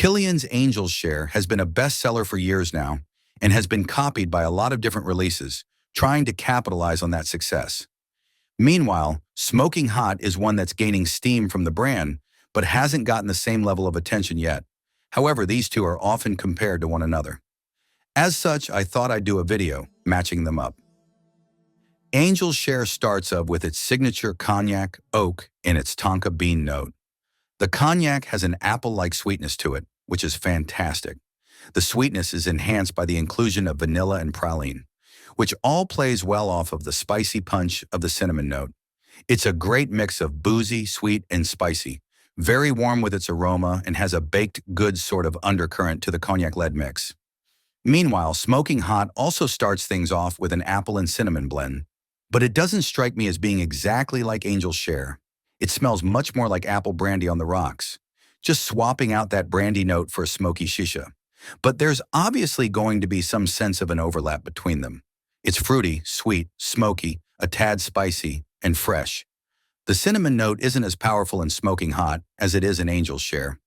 Kilian's Angel's Share has been a bestseller for years now and has been copied by a lot of different releases, trying to capitalize on that success. Meanwhile, Smoking Hot is one that's gaining steam from the brand, but hasn't gotten the same level of attention yet. However, these two are often compared to one another. As such, I thought I'd do a video matching them up. Angel's Share starts up with its signature cognac, oak, and its tonka bean note. The cognac has an apple-like sweetness to it, which is fantastic. The sweetness is enhanced by the inclusion of vanilla and praline, which all plays well off of the spicy punch of the cinnamon note. It's a great mix of boozy, sweet, and spicy, very warm with its aroma and has a baked goods sort of undercurrent to the cognac-led mix. Meanwhile, Smoking Hot also starts things off with an apple and cinnamon blend, but it doesn't strike me as being exactly like Angel's Share. It smells much more like apple brandy on the rocks, just swapping out that brandy note for a smoky shisha. But there's obviously going to be some sense of an overlap between them. It's fruity, sweet, smoky, a tad spicy, and fresh. The cinnamon note isn't as powerful in Smoking Hot as it is in Angel's Share.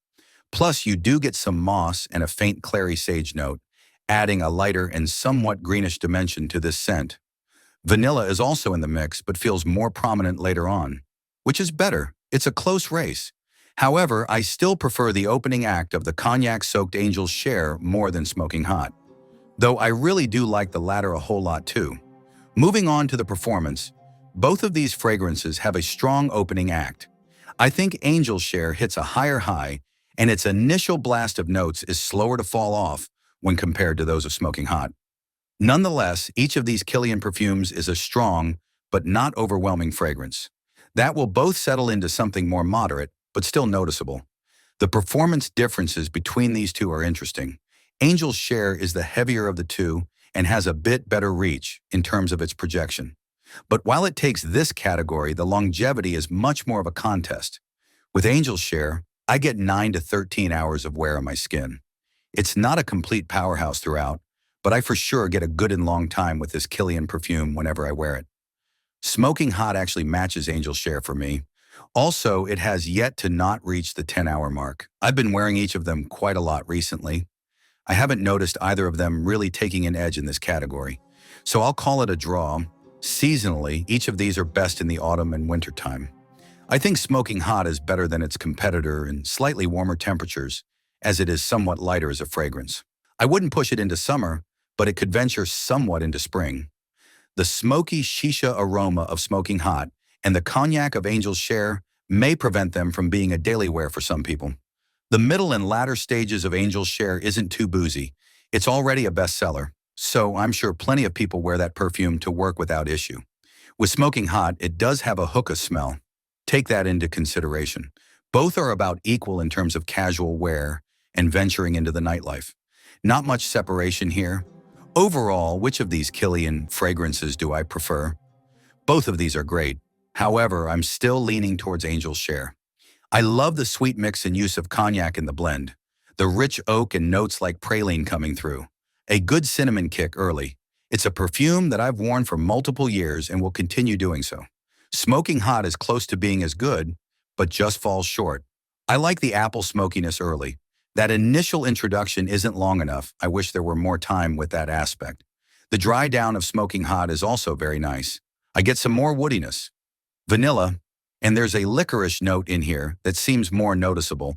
Plus, you do get some moss and a faint clary sage note, adding a lighter and somewhat greenish dimension to this scent. Vanilla is also in the mix, but feels more prominent later on, which is better. It's a close race. However, I still prefer the opening act of the cognac-soaked Angel's Share more than Smoking Hot, though I really do like the latter a whole lot too. Moving on to the performance, both of these fragrances have a strong opening act. I think Angel's Share hits a higher high, and its initial blast of notes is slower to fall off when compared to those of Smoking Hot. Nonetheless, each of these Kilian perfumes is a strong, but not overwhelming fragrance. That will both settle into something more moderate, but still noticeable. The performance differences between these two are interesting. Angel's Share is the heavier of the two and has a bit better reach in terms of its projection. But while it takes this category, the longevity is much more of a contest. With Angel's Share, I get 9 to 13 hours of wear on my skin. It's not a complete powerhouse throughout, but I for sure get a good and long time with this Kilian perfume whenever I wear it. Smoking Hot actually matches Angel's Share for me. Also, it has yet to not reach the 10-hour mark. I've been wearing each of them quite a lot recently. I haven't noticed either of them really taking an edge in this category, so I'll call it a draw. Seasonally, each of these are best in the autumn and winter time. I think Smoking Hot is better than its competitor in slightly warmer temperatures, as it is somewhat lighter as a fragrance. I wouldn't push it into summer, but it could venture somewhat into spring. The smoky shisha aroma of Smoking Hot and the cognac of Angel's Share may prevent them from being a daily wear for some people. The middle and latter stages of Angel's Share isn't too boozy. It's already a bestseller, so I'm sure plenty of people wear that perfume to work without issue. With Smoking Hot, it does have a hookah smell. Take that into consideration. Both are about equal in terms of casual wear and venturing into the nightlife. Not much separation here. Overall, which of these Kilian fragrances do I prefer? Both of these are great. However, I'm still leaning towards Angel's Share. I love the sweet mix and use of cognac in the blend, the rich oak and notes like praline coming through, a good cinnamon kick early. It's a perfume that I've worn for multiple years and will continue doing so. Smoking Hot is close to being as good, but just falls short. I like the apple smokiness early. That initial introduction isn't long enough. I wish there were more time with that aspect. The dry down of Smoking Hot is also very nice. I get some more woodiness, vanilla, and there's a licorice note in here that seems more noticeable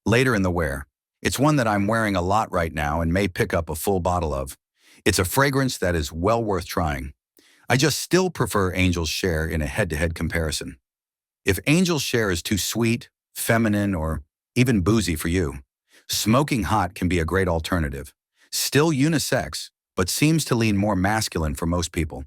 later in the wear. It's one that I'm wearing a lot right now and may pick up a full bottle of. It's a fragrance that is well worth trying. I just still prefer Angel's Share in a head-to-head comparison. If Angel's Share is too sweet, feminine, or even boozy for you, Smoking Hot can be a great alternative. Still unisex, but seems to lean more masculine for most people.